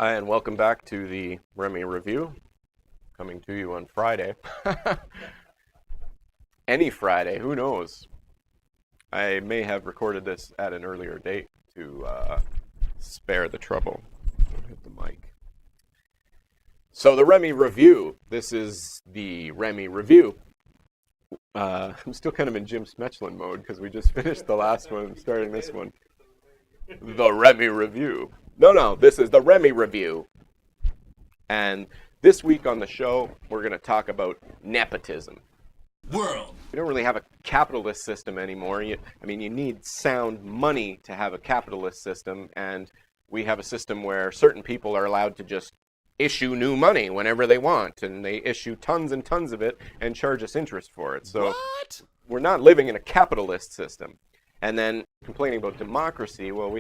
Hi, and welcome back to the Remi Review, coming to you on Friday. Any Friday, who knows? I may have recorded this at an earlier date to spare the trouble. Don't hit the mic. So the Remi Review. This is the Remi Review. I'm still kind of in Jim Smetchlin mode because we just finished the last one, starting this one. The Remi Review. No, this is the Remi Review. And this week on the show, we're going to talk about nepotism. World. We don't really have a capitalist system anymore. You need sound money to have a capitalist system, and we have a system where certain people are allowed to just issue new money whenever they want, and they issue tons and tons of it and charge us interest for it. So What? we're not living in a capitalist system. And then complaining about democracy, well,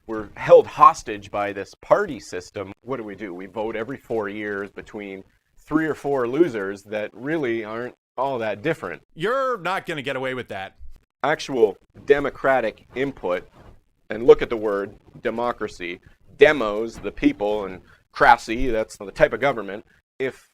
we're held hostage by this party system. What do? We vote every 4 years between 3 or 4 losers that really aren't all that different. You're not going to get away with that. Actual democratic input, and look at the word democracy. Demos, the people, and cracy, that's the type of government. If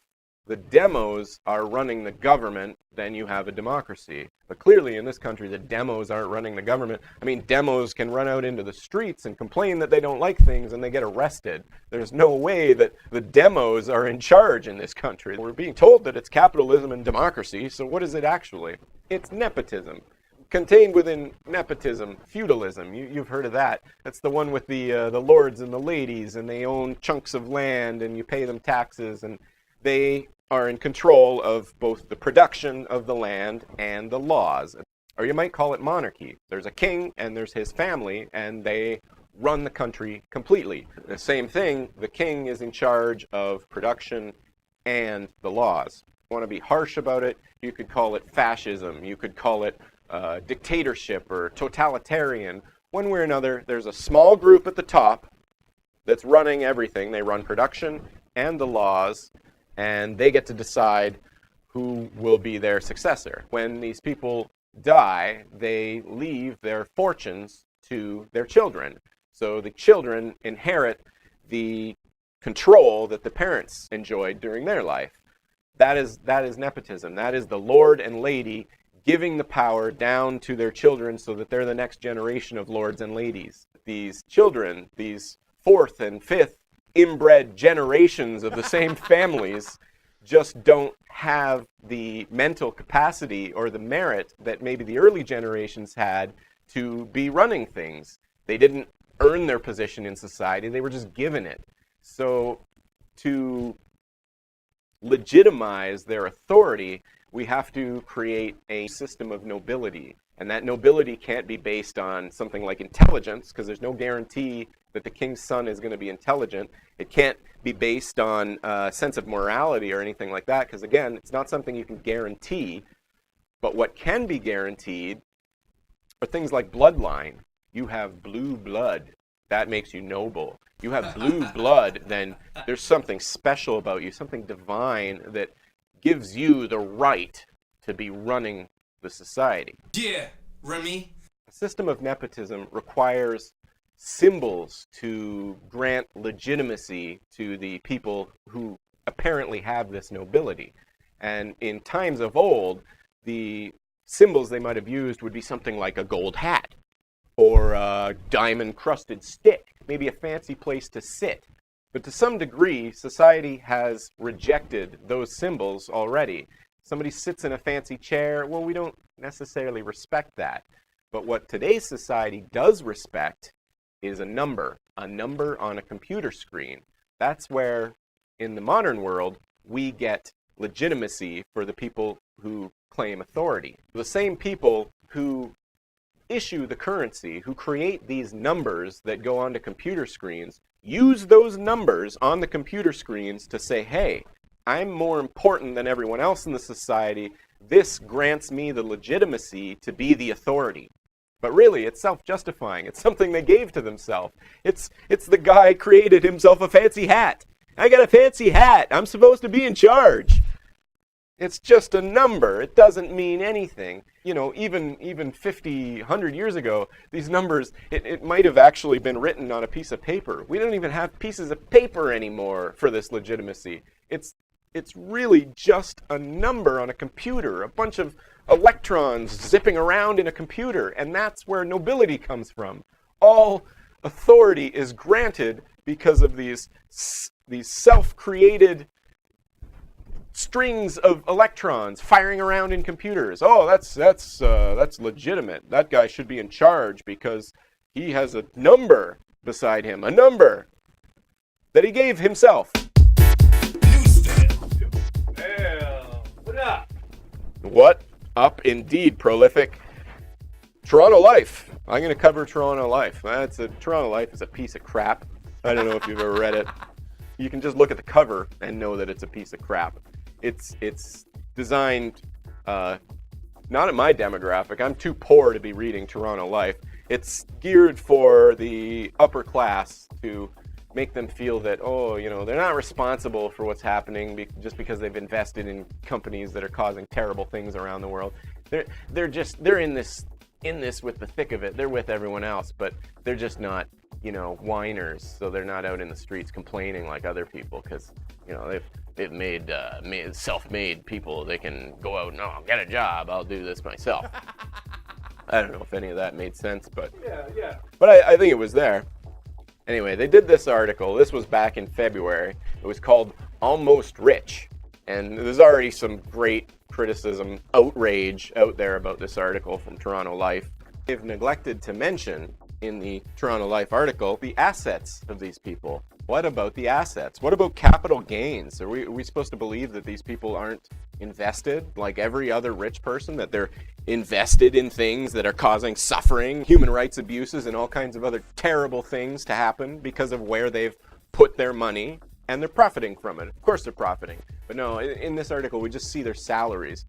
the demos are running the government, then you have a democracy. But clearly in this country, the demos aren't running the government. Demos can run out into the streets and complain that they don't like things and they get arrested. There's no way that the demos are in charge in this country. We're being told that it's capitalism and democracy, so what is it actually? It's nepotism. Contained within nepotism, feudalism. You've heard of that. That's the one with the lords and the ladies, and they own chunks of land and you pay them taxes, and they are in control of both the production of the land and the laws. Or you might call it monarchy. There's a king and there's his family, and they run the country completely. The same thing, the king is in charge of production and the laws. If you want to be harsh about it, you could call it fascism. You could call it dictatorship or totalitarian. One way or another, there's a small group at the top that's running everything. They run production and the laws, and they get to decide who will be their successor. When these people die, they leave their fortunes to their children. So the children inherit the control that the parents enjoyed during their life. That is nepotism. That is the lord and lady giving the power down to their children so that they're the next generation of lords and ladies. These children, these 4th and 5th inbred generations of the same families, just don't have the mental capacity or the merit that maybe the early generations had to be running things. They didn't earn their position in society, they were just given it. So to legitimize their authority, we have to create a system of nobility. And that nobility can't be based on something like intelligence, because there's no guarantee that the king's son is going to be intelligent. It can't be based on a sense of morality or anything like that, because again, it's not something you can guarantee. But what can be guaranteed are things like bloodline. You have blue blood. That makes you noble. You have blue blood, then there's something special about you, something divine that gives you the right to be running the society. Yeah, Remi. A system of nepotism requires symbols to grant legitimacy to the people who apparently have this nobility. And in times of old, the symbols they might have used would be something like a gold hat, or a diamond-crusted stick, maybe a fancy place to sit. But to some degree, society has rejected those symbols already. Somebody sits in a fancy chair, well, we don't necessarily respect that. But what today's society does respect is a number on a computer screen. That's where, in the modern world, we get legitimacy for the people who claim authority. The same people who issue the currency, who create these numbers that go onto computer screens, use those numbers on the computer screens to say, hey, I'm more important than everyone else in the society. This grants me the legitimacy to be the authority. But really, it's self-justifying. It's something they gave to themselves. It's the guy created himself a fancy hat. I got a fancy hat. I'm supposed to be in charge. It's just a number. It doesn't mean anything. You know, even 50, 100 years ago, these numbers, it might have actually been written on a piece of paper. We don't even have pieces of paper anymore for this legitimacy. It's really just a number on a computer, a bunch of electrons zipping around in a computer, and that's where nobility comes from. All authority is granted because of these self-created strings of electrons firing around in computers. Oh, that's legitimate. That guy should be in charge because he has a number beside him, a number that he gave himself. What up? What up, indeed, prolific. Toronto Life. I'm going to cover Toronto Life. Toronto Life is a piece of crap. I don't know if you've ever read it. You can just look at the cover and know that it's a piece of crap. It's designed not at my demographic. I'm too poor to be reading Toronto Life. It's geared for the upper class to make them feel that, oh, you know, they're not responsible for what's happening just because they've invested in companies that are causing terrible things around the world. They're in this with the thick of it. They're with everyone else, but they're just not, you know, whiners. So they're not out in the streets complaining like other people because, you know, they've made self-made people. They can go out and, oh, get a job. I'll do this myself. I don't know if any of that made sense, but Yeah. But I think it was there. Anyway, they did this article. This was back in February. It was called Almost Rich. And there's already some great criticism, outrage out there about this article from Toronto Life. They've neglected to mention in the Toronto Life article the assets of these people. What about the assets? What about capital gains? Are we supposed to believe that these people aren't invested like every other rich person, that they're invested in things that are causing suffering, human rights abuses, and all kinds of other terrible things to happen because of where they've put their money, and they're profiting from it? Of course they're profiting. But no, in this article, we just see their salaries.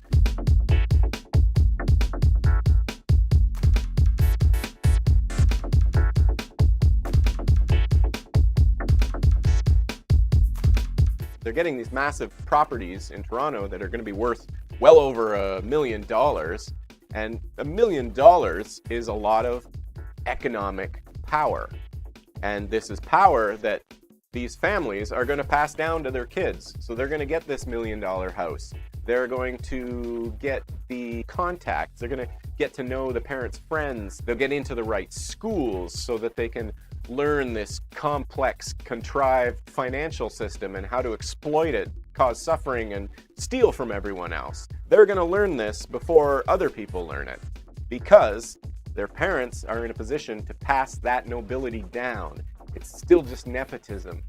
They're getting these massive properties in Toronto that are going to be worth well over $1 million. And $1 million is a lot of economic power. And this is power that these families are going to pass down to their kids. So they're going to get this $1 million house. They're going to get the contacts. They're going to get to know the parents' friends. They'll get into the right schools so that they can learn this complex, contrived financial system and how to exploit it, cause suffering, and steal from everyone else. They're going to learn this before other people learn it because their parents are in a position to pass that nobility down. It's still just nepotism.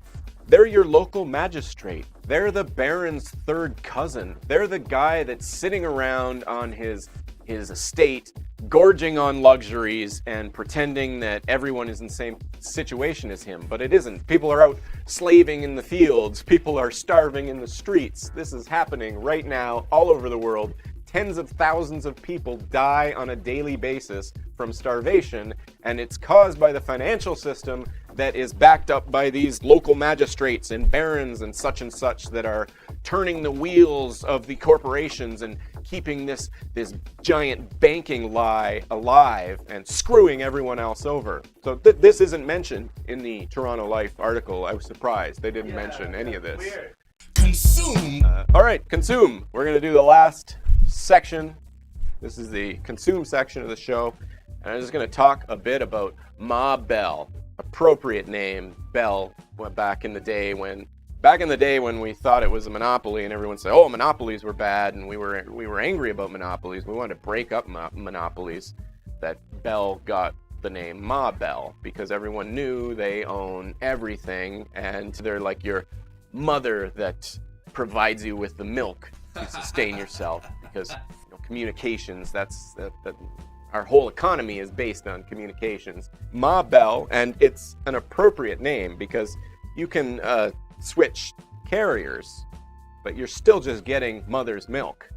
They're your local magistrate. They're the baron's third cousin. They're the guy that's sitting around on his estate, gorging on luxuries and pretending that everyone is in the same situation as him, but it isn't. People are out slaving in the fields. People are starving in the streets. This is happening right now all over the world. Tens of thousands of people die on a daily basis from starvation, and it's caused by the financial system that is backed up by these local magistrates and barons and such that are turning the wheels of the corporations and keeping this giant banking lie alive and screwing everyone else over. So this isn't mentioned in the Toronto Life article. I was surprised they didn't mention any of this. Weird. Consume. All right, consume. We're going to do the last section. This is the consume section of the show. And I'm just going to talk a bit about Ma Bell. Appropriate name, Bell, back in the day when we thought it was a monopoly and everyone said, oh, monopolies were bad, and we were angry about monopolies. We wanted to break up monopolies. That Bell got the name Ma Bell because everyone knew they own everything, and they're like your mother that provides you with the milk to sustain yourself, because communications, that's our whole economy is based on communications. Ma Bell, and it's an appropriate name because you can switch carriers, but you're still just getting mother's milk.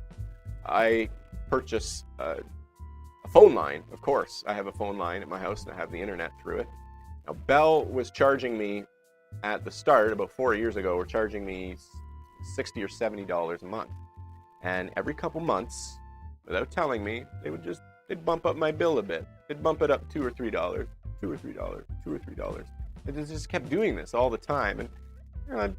I purchase a phone line, of course. I have a phone line at my house and I have the internet through it. Now, Bell was charging me at the start, about 4 years ago, were charging me $60 or $70 a month. And every couple months, without telling me, they'd bump up my bill a bit. They'd bump it up $2 or $3, $2 or $3, $2 or $3. It just kept doing this all the time. And you know,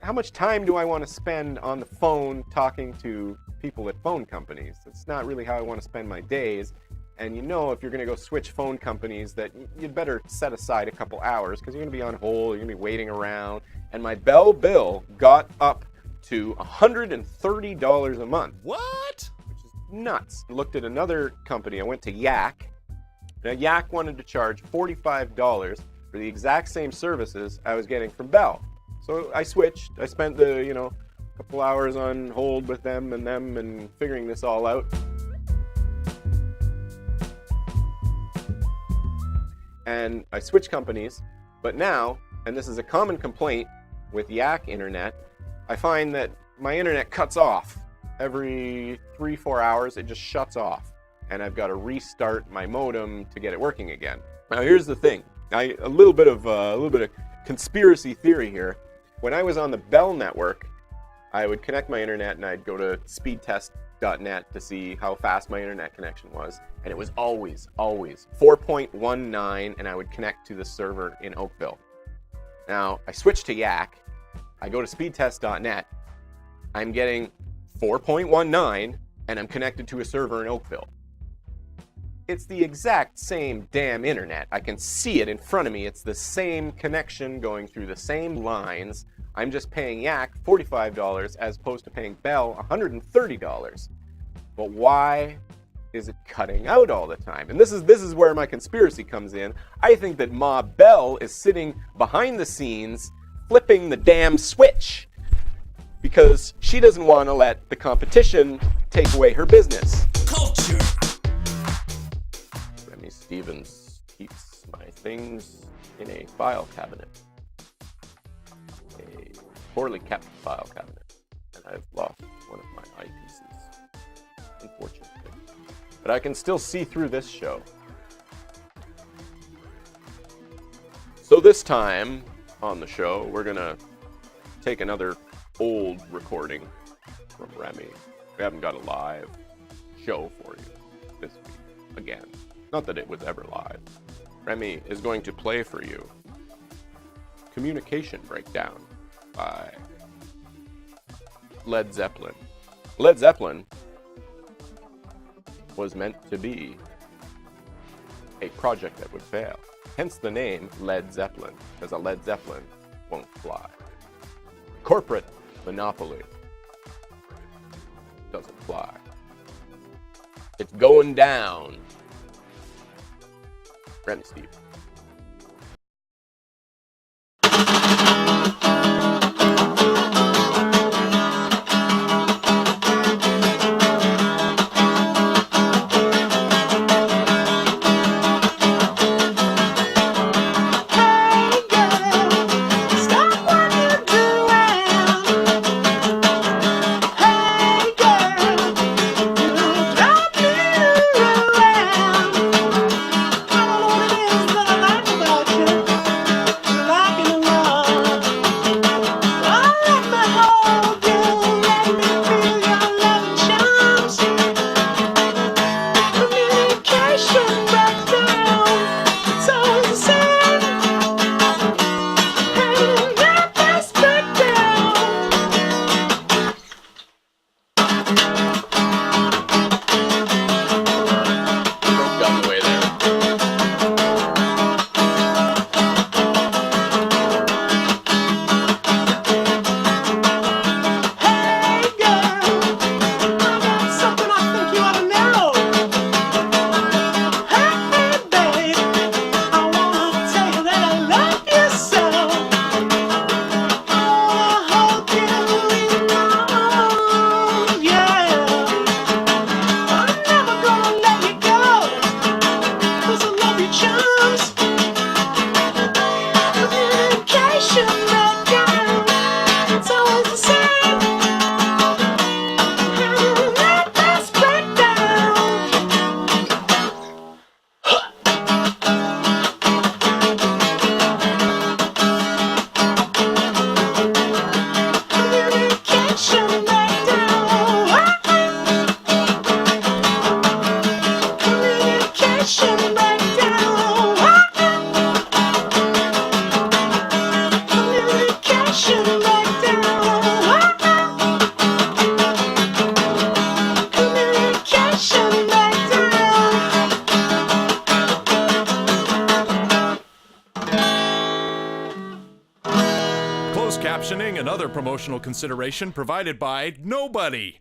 how much time do I want to spend on the phone talking to people at phone companies? That's not really how I want to spend my days. And you know, if you're going to go switch phone companies, that you'd better set aside a couple hours because you're going to be on hold, you're going to be waiting around. And my Bell bill got up to $130 a month. What? Which is nuts. I looked at another company. I went to Yak. Now, Yak wanted to charge $45 for the exact same services I was getting from Bell. So I switched. I spent the, couple hours on hold with them and figuring this all out. And I switched companies, but now, and this is a common complaint with Yak Internet, I find that my internet cuts off. Every 3-4 hours, it just shuts off. And I've got to restart my modem to get it working again. Now here's the thing. A little bit of conspiracy theory here. When I was on the Bell network, I would connect my internet and I'd go to speedtest.net to see how fast my internet connection was. And it was always 4.19, and I would connect to the server in Oakville. Now, I switched to Yak. I go to speedtest.net. I'm getting 4.19, and I'm connected to a server in Oakville. It's the exact same damn internet. I can see it in front of me. It's the same connection going through the same lines. I'm just paying Yak $45 as opposed to paying Bell $130. But why is it cutting out all the time? And this is where my conspiracy comes in. I think that Ma Bell is sitting behind the scenes flipping the damn switch because she doesn't want to let the competition take away her business. Culture. Remi Stevens keeps my things in a file cabinet. A poorly kept file cabinet. And I've lost one of my eyepieces, unfortunately. But I can still see through this show. So this time on the show, we're gonna take another old recording from Remi. We haven't got a live show for you this week again. Not that it was ever live. Remi is going to play for you Communication Breakdown by Led Zeppelin. Led Zeppelin was meant to be a project that would fail. Hence the name Led Zeppelin, because a Led Zeppelin won't fly. Corporate monopoly doesn't fly. It's going down. Remi Steve. Is Closed captioning and other promotional consideration provided by nobody.